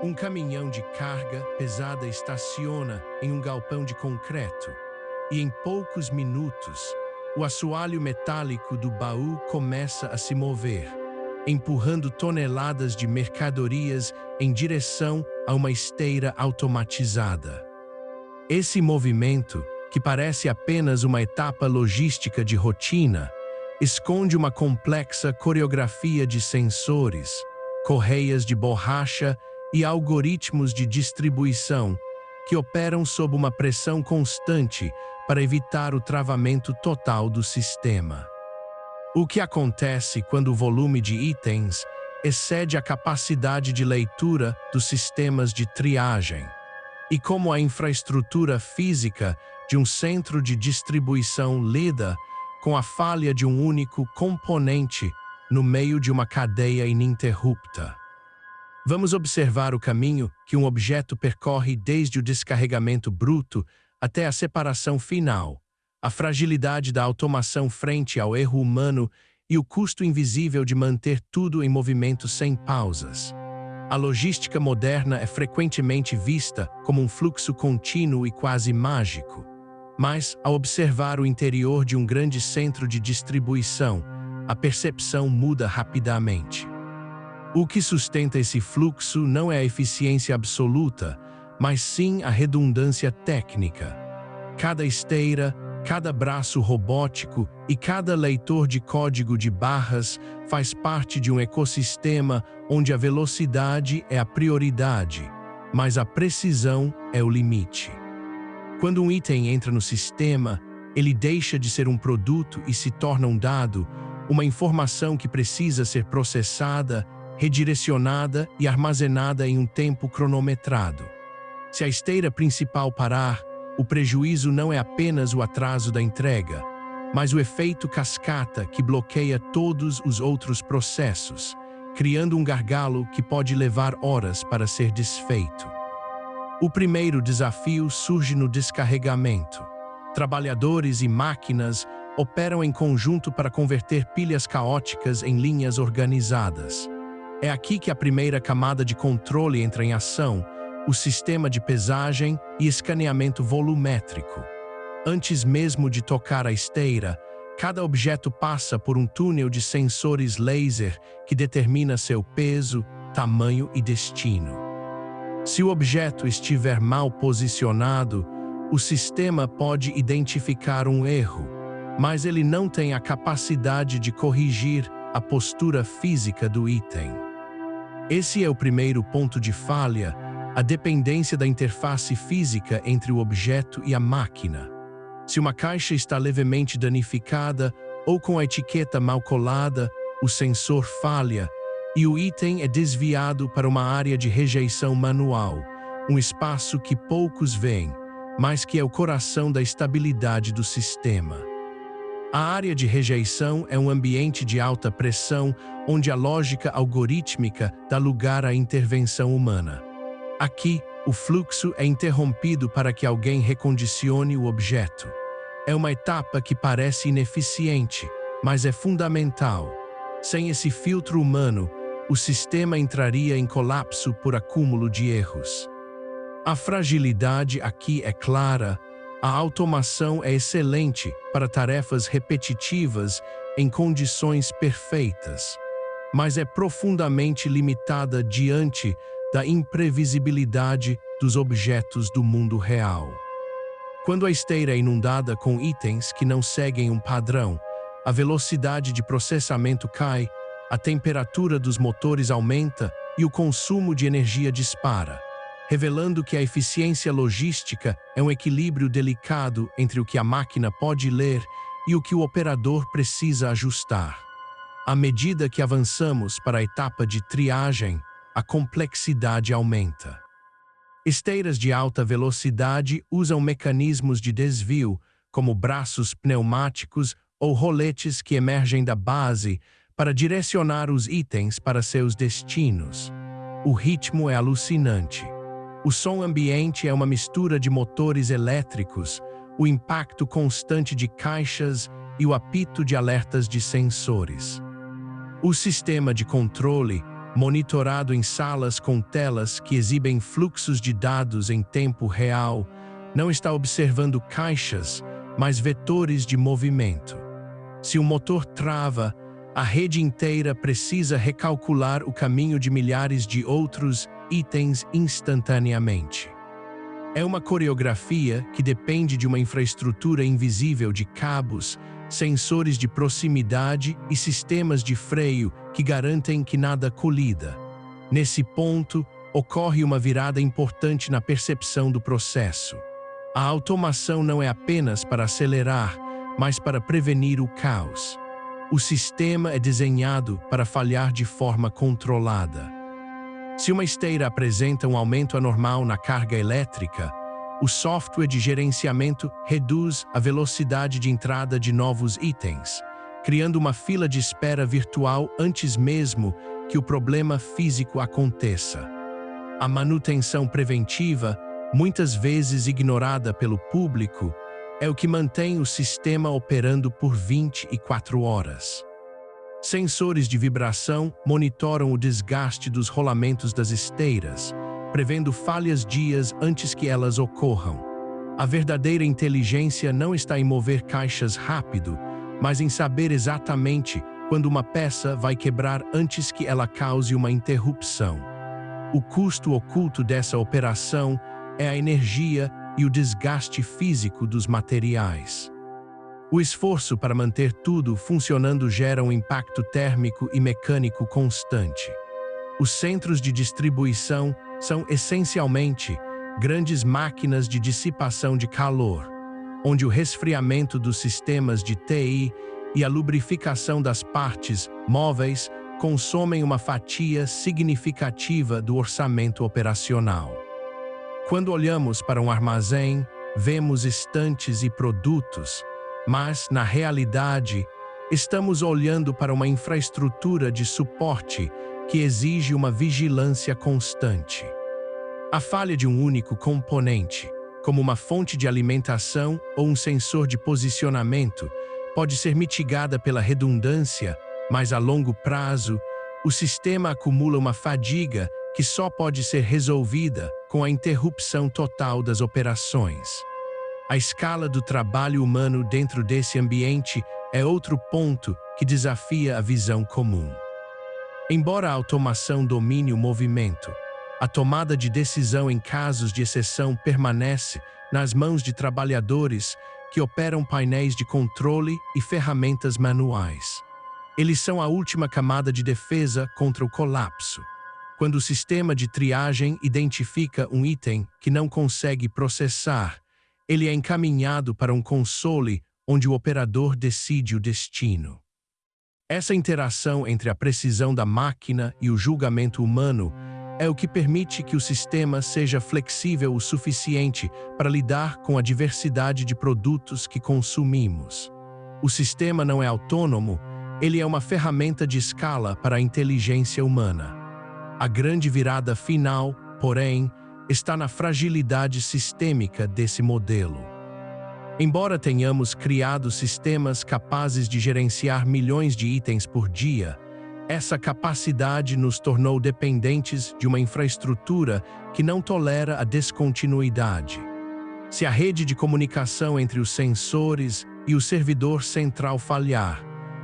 Um caminhão de carga pesada estaciona em um galpão de concreto e, em poucos minutos, o assoalho metálico do baú começa a se mover, empurrando toneladas de mercadorias em direção a uma esteira automatizada. Esse movimento, que parece apenas uma etapa logística de rotina, esconde uma complexa coreografia de sensores, correias de borracha e algoritmos de distribuição que operam sob uma pressão constante para evitar o travamento total do sistema. O que acontece quando o volume de itens excede a capacidade de leitura dos sistemas de triagem? E como a infraestrutura física de um centro de distribuição lida com a falha de um único componente no meio de uma cadeia ininterrupta? Vamos observar o caminho que um objeto percorre desde o descarregamento bruto até a separação final, a fragilidade da automação frente ao erro humano e o custo invisível de manter tudo em movimento sem pausas. A logística moderna é frequentemente vista como um fluxo contínuo e quase mágico. Mas, ao observar o interior de um grande centro de distribuição, a percepção muda rapidamente. O que sustenta esse fluxo não é a eficiência absoluta, mas sim a redundância técnica. Cada esteira, cada braço robótico e cada leitor de código de barras faz parte de um ecossistema onde a velocidade é a prioridade, mas a precisão é o limite. Quando um item entra no sistema, ele deixa de ser um produto e se torna um dado, uma informação que precisa ser processada, redirecionada e armazenada em um tempo cronometrado. Se a esteira principal parar, o prejuízo não é apenas o atraso da entrega, mas o efeito cascata que bloqueia todos os outros processos, criando um gargalo que pode levar horas para ser desfeito. O primeiro desafio surge no descarregamento. Trabalhadores e máquinas operam em conjunto para converter pilhas caóticas em linhas organizadas. É aqui que a primeira camada de controle entra em ação, o sistema de pesagem e escaneamento volumétrico. Antes mesmo de tocar a esteira, cada objeto passa por um túnel de sensores laser que determina seu peso, tamanho e destino. Se o objeto estiver mal posicionado, o sistema pode identificar um erro, mas ele não tem a capacidade de corrigir a postura física do item. Esse é o primeiro ponto de falha, a dependência da interface física entre o objeto e a máquina. Se uma caixa está levemente danificada ou com a etiqueta mal colada, o sensor falha e o item é desviado para uma área de rejeição manual, um espaço que poucos veem, mas que é o coração da estabilidade do sistema. A área de rejeição é um ambiente de alta pressão onde a lógica algorítmica dá lugar à intervenção humana. Aqui, o fluxo é interrompido para que alguém recondicione o objeto. É uma etapa que parece ineficiente, mas é fundamental. Sem esse filtro humano, o sistema entraria em colapso por acúmulo de erros. A fragilidade aqui é clara. A automação é excelente para tarefas repetitivas em condições perfeitas, mas é profundamente limitada diante da imprevisibilidade dos objetos do mundo real. Quando a esteira é inundada com itens que não seguem um padrão, a velocidade de processamento cai, a temperatura dos motores aumenta e o consumo de energia dispara, revelando que a eficiência logística é um equilíbrio delicado entre o que a máquina pode ler e o que o operador precisa ajustar. À medida que avançamos para a etapa de triagem, a complexidade aumenta. Esteiras de alta velocidade usam mecanismos de desvio, como braços pneumáticos ou roletes que emergem da base para direcionar os itens para seus destinos. O ritmo é alucinante. O som ambiente é uma mistura de motores elétricos, o impacto constante de caixas e o apito de alertas de sensores. O sistema de controle, monitorado em salas com telas que exibem fluxos de dados em tempo real, não está observando caixas, mas vetores de movimento. Se o motor trava, a rede inteira precisa recalcular o caminho de milhares de outros itens instantaneamente. É uma coreografia que depende de uma infraestrutura invisível de cabos, sensores de proximidade e sistemas de freio que garantem que nada colida. Nesse ponto, ocorre uma virada importante na percepção do processo. A automação não é apenas para acelerar, mas para prevenir o caos. O sistema é desenhado para falhar de forma controlada. Se uma esteira apresenta um aumento anormal na carga elétrica, o software de gerenciamento reduz a velocidade de entrada de novos itens, criando uma fila de espera virtual antes mesmo que o problema físico aconteça. A manutenção preventiva, muitas vezes ignorada pelo público, é o que mantém o sistema operando por 24 horas. Sensores de vibração monitoram o desgaste dos rolamentos das esteiras, prevendo falhas dias antes que elas ocorram. A verdadeira inteligência não está em mover caixas rápido, mas em saber exatamente quando uma peça vai quebrar antes que ela cause uma interrupção. O custo oculto dessa operação é a energia e o desgaste físico dos materiais. O esforço para manter tudo funcionando gera um impacto térmico e mecânico constante. Os centros de distribuição são essencialmente grandes máquinas de dissipação de calor, onde o resfriamento dos sistemas de TI e a lubrificação das partes móveis consomem uma fatia significativa do orçamento operacional. Quando olhamos para um armazém, vemos estantes e produtos, mas, na realidade, estamos olhando para uma infraestrutura de suporte que exige uma vigilância constante. A falha de um único componente, como uma fonte de alimentação ou um sensor de posicionamento, pode ser mitigada pela redundância, mas a longo prazo, o sistema acumula uma fadiga que só pode ser resolvida com a interrupção total das operações. A escala do trabalho humano dentro desse ambiente é outro ponto que desafia a visão comum. Embora a automação domine o movimento, a tomada de decisão em casos de exceção permanece nas mãos de trabalhadores que operam painéis de controle e ferramentas manuais. Eles são a última camada de defesa contra o colapso. Quando o sistema de triagem identifica um item que não consegue processar, ele é encaminhado para um console onde o operador decide o destino. Essa interação entre a precisão da máquina e o julgamento humano é o que permite que o sistema seja flexível o suficiente para lidar com a diversidade de produtos que consumimos. O sistema não é autônomo, ele é uma ferramenta de escala para a inteligência humana. A grande virada final, porém, está na fragilidade sistêmica desse modelo. Embora tenhamos criado sistemas capazes de gerenciar milhões de itens por dia, essa capacidade nos tornou dependentes de uma infraestrutura que não tolera a descontinuidade. Se a rede de comunicação entre os sensores e o servidor central falhar,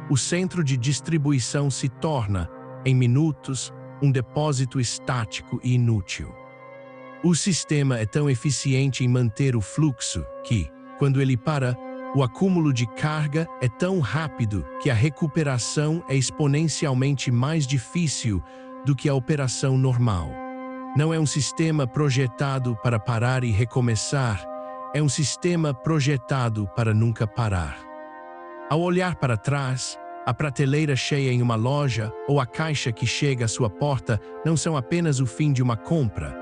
o centro de distribuição se torna, em minutos, um depósito estático e inútil. O sistema é tão eficiente em manter o fluxo que, quando ele para, o acúmulo de carga é tão rápido que a recuperação é exponencialmente mais difícil do que a operação normal. Não é um sistema projetado para parar e recomeçar, é um sistema projetado para nunca parar. Ao olhar para trás, a prateleira cheia em uma loja ou a caixa que chega à sua porta não são apenas o fim de uma compra,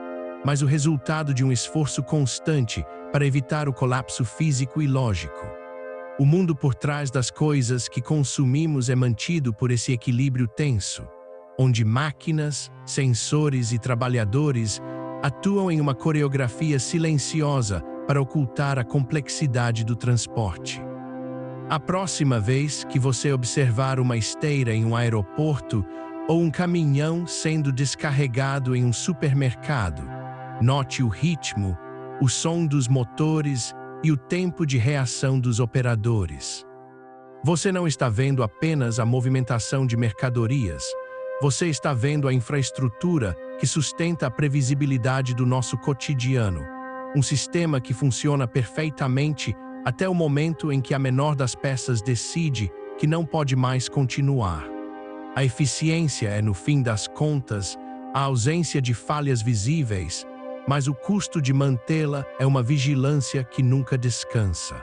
mas o resultado de um esforço constante para evitar o colapso físico e lógico. O mundo por trás das coisas que consumimos é mantido por esse equilíbrio tenso, onde máquinas, sensores e trabalhadores atuam em uma coreografia silenciosa para ocultar a complexidade do transporte. A próxima vez que você observar uma esteira em um aeroporto, ou um caminhão sendo descarregado em um supermercado. Note o ritmo, o som dos motores e o tempo de reação dos operadores. Você não está vendo apenas a movimentação de mercadorias, você está vendo a infraestrutura que sustenta a previsibilidade do nosso cotidiano, um sistema que funciona perfeitamente até o momento em que a menor das peças decide que não pode mais continuar. A eficiência é, no fim das contas, a ausência de falhas visíveis, mas o custo de mantê-la é uma vigilância que nunca descansa.